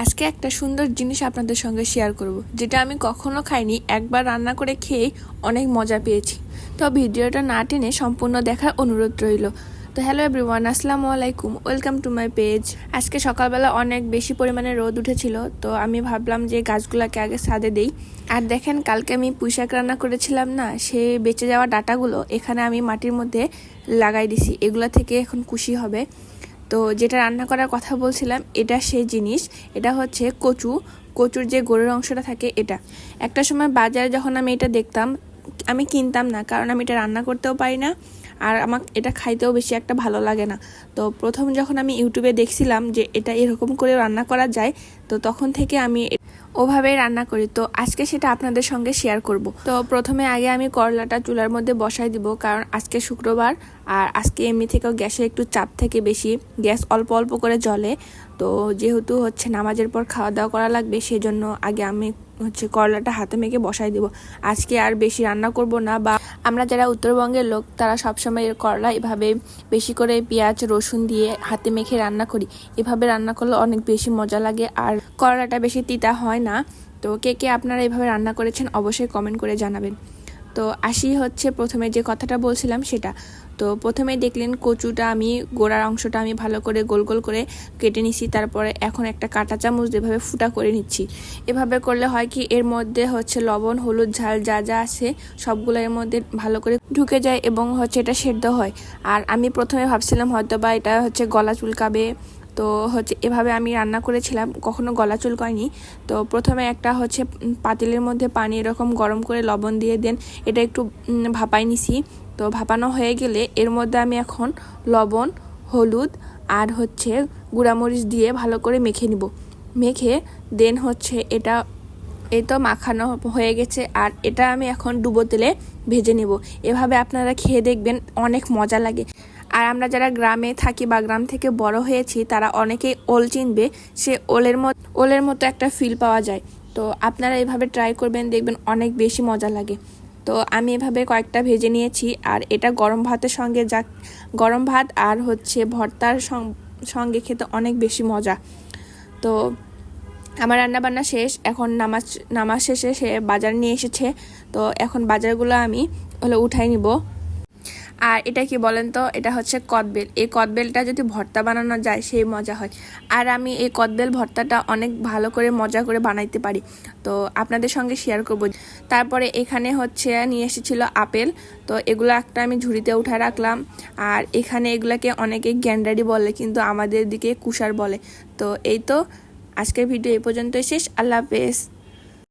আজকে একটা সুন্দর জিনিস আপনাদের সঙ্গে শেয়ার করব, যেটা আমি কখনো খাইনি। একবার রান্না করে খেয়ে অনেক মজা পেয়েছি। তো ভিডিওটা না টেনে সম্পূর্ণ দেখার অনুরোধ রইল। তো হ্যালো এভরিওয়ান, আসসালামু আলাইকুম, ওয়েলকাম টু মাই পেজ। আজকে সকালবেলা অনেক বেশি পরিমাণে রোদ উঠেছিল, তো আমি ভাবলাম যে গাছগুলোকে আগে ছাদে দেই। আর দেখেন, কালকে আমি পুঁইশাক রান্না করেছিলাম না, সে বেঁচে যাওয়া ডাটাগুলো এখানে আমি মাটির মধ্যে লাগাই দিছি। এগুলা থেকে এখন কুশি হবে। তো যেটা রান্না করার কথা বলছিলাম, এটা সেই জিনিস। এটা হচ্ছে কচুর যে গোড়ের অংশটা থাকে এটা। একটা সময় বাজারে যখন আমি এটা দেখতাম, আমি কিনতাম না, কারণ আমি এটা রান্না করতেও পারি না, আর আমার এটা খাইতেও বেশি একটা ভালো লাগে না। তো প্রথম যখন আমি ইউটিউবে দেখছিলাম যে এটা এরকম করে রান্না করা যায়, তো তখন থেকে আমি ওভাবেই রান্না করি। তো আজকে সেটা আপনাদের সঙ্গে শেয়ার করব। তো প্রথমে আগে আমি করলাটা চুলার মধ্যে বসাই দিব, কারণ আজকে শুক্রবার, আর আজকে এমনি থেকেও গ্যাসে একটু চাপ থেকে বেশি, গ্যাস অল্প অল্প করে জ্বলে। তো যেহেতু হচ্ছে নামাজের পর খাওয়া দাওয়া করা লাগবে, সেজন্য আগে আমি করলাটা হাতে মেখে বসাই দিব। আজকে আর বেশি রান্না করব না, বা আমরা যারা উত্তরবঙ্গের লোক তারা সবসময় করলা এভাবে বেশি করে পেঁয়াজ রসুন দিয়ে হাতে মেখে রান্না করি। এভাবে রান্না করলে অনেক বেশি মজা লাগে, আর করলাটা বেশি তিতা হয় না। তো কে কে আপনারা এভাবে রান্না করেছেন অবশ্যই কমেন্ট করে জানাবেন। তো আসি হচ্ছে প্রথমে যে কথাটা বলছিলাম সেটা। তো প্রথমে দেখলেন কচুটা আমি গোড়ার অংশটা আমি ভালো করে গোল গোল করে কেটে নিছি। তারপরে এখন একটা কাঁটা চামচ যেভাবে ফুটা করে নিচ্ছি। এভাবে করলে হয় কি, এর মধ্যে হচ্ছে লবণ হলুদ ঝাল যা যা আছে সবগুলো এর মধ্যে ভালো করে ঢুকে যায়, এবং হচ্ছে এটা সেদ্ধ হয়। আর আমি প্রথমে ভাবছিলাম হয়তো বা এটা হচ্ছে গলা চুলকাবে, তো হচ্ছে এভাবে আমি রান্না করেছিলাম, কখনো গলা চুলকায়নি। তো প্রথমে একটা হচ্ছে পাতিলের মধ্যে পানি এরকম গরম করে লবণ দিয়ে দেন, এটা একটু ভাপাই নিছি। তো ভাপানো হয়ে গেলে এর মধ্যে আমি এখন লবণ হলুদ আর হচ্ছে গুঁড়ামরিচ দিয়ে ভালো করে মেখে নিব। মেখে দেন হচ্ছে এটা এই তো মাখানো হয়ে গেছে, আর এটা আমি এখন ডুবো তেলে ভেজে নেব। এভাবে আপনারা খেয়ে দেখবেন, অনেক মজা লাগে। আর আমরা যারা গ্রামে থাকি বা গ্রাম থেকে বড় হয়েছি, তারা অনেকেই ওল চিনবে। সে ওলের মতো একটা ফিল পাওয়া যায়। তো আপনারা এভাবে ট্রাই করবেন, দেখবেন অনেক বেশি মজা লাগে। তো আমি এভাবে কয়েকটা ভেজে নিয়েছি, আর এটা গরম ভাতের সঙ্গে গরম ভাত আর হচ্ছে ভর্তার সঙ্গে খেতে অনেক বেশি মজা। তো আমার রান্নাবান্না শেষ, এখন নামাজ শেষে সে বাজার নিয়ে এসেছে। তো এখন বাজারগুলো আমি উঠাই নিব। আর এটা কি বলেন তো, এটা হচ্ছে কদবেল। এই কদবেলটা যদি ভর্তা বানানো যায় সেই মজা হয়। আর আমি এই কদবেল ভর্তাটা অনেক ভালো করে মজা করে বানাইতে পারি, তো আপনাদের সঙ্গে শেয়ার করব। তারপরে এখানে হচ্ছে নিয়ে এসেছিল আপেল। তো এগুলো একটা আমি ঝুড়িতে উঠায় রাখলাম। আর এখানে এগুলাকে অনেকে গ্যান্ডারি বলে, কিন্তু আমাদের দিকে কুষার বলে। তো এই তো, আজকের ভিডিও এই পর্যন্তই শেষ। আল্লাহ হাফেজ।